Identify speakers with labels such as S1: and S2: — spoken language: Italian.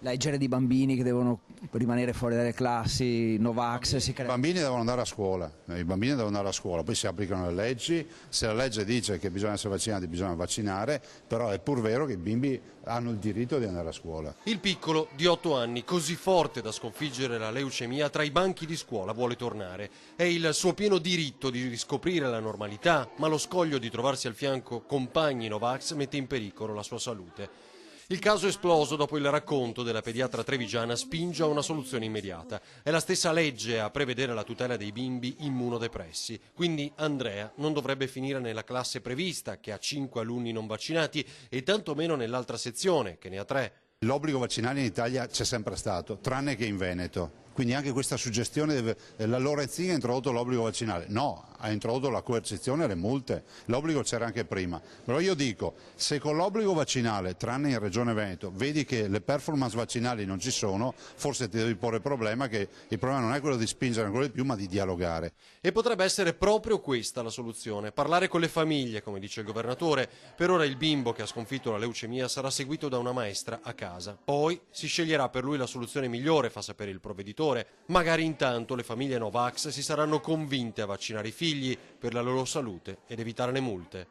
S1: Leggere di bambini che devono rimanere fuori dalle classi, Novax, si
S2: I
S1: crea...
S2: bambini devono andare a scuola, poi si applicano le leggi, se la legge dice che bisogna essere vaccinati bisogna vaccinare, però è pur vero che i bimbi hanno il diritto di andare a scuola.
S3: Il piccolo di 8 anni, così forte da sconfiggere la leucemia, tra i banchi di scuola vuole tornare. È il suo pieno diritto di riscoprire la normalità, ma lo scoglio di trovarsi al fianco compagni Novax mette in pericolo la sua salute. Il caso esploso dopo il racconto della pediatra trevigiana spinge a una soluzione immediata. È la stessa legge a prevedere la tutela dei bimbi immunodepressi. Quindi Andrea non dovrebbe finire nella classe prevista, che ha 5 alunni non vaccinati, e tantomeno nell'altra sezione, che ne ha 3.
S2: L'obbligo vaccinale in Italia c'è sempre stato, tranne che in Veneto. Quindi anche questa suggestione, la Lorenzin ha introdotto l'obbligo vaccinale, no, ha introdotto la coercizione e le multe, l'obbligo c'era anche prima. Però io dico, se con l'obbligo vaccinale, tranne in Regione Veneto, vedi che le performance vaccinali non ci sono, forse ti devi porre il problema che il problema non è quello di spingere ancora di più, ma di dialogare.
S3: E potrebbe essere proprio questa la soluzione, parlare con le famiglie, come dice il governatore. Per ora il bimbo che ha sconfitto la leucemia sarà seguito da una maestra a casa. Poi si sceglierà per lui la soluzione migliore, fa sapere il provveditore. Magari intanto le famiglie Novax si saranno convinte a vaccinare i figli per la loro salute ed evitare le multe.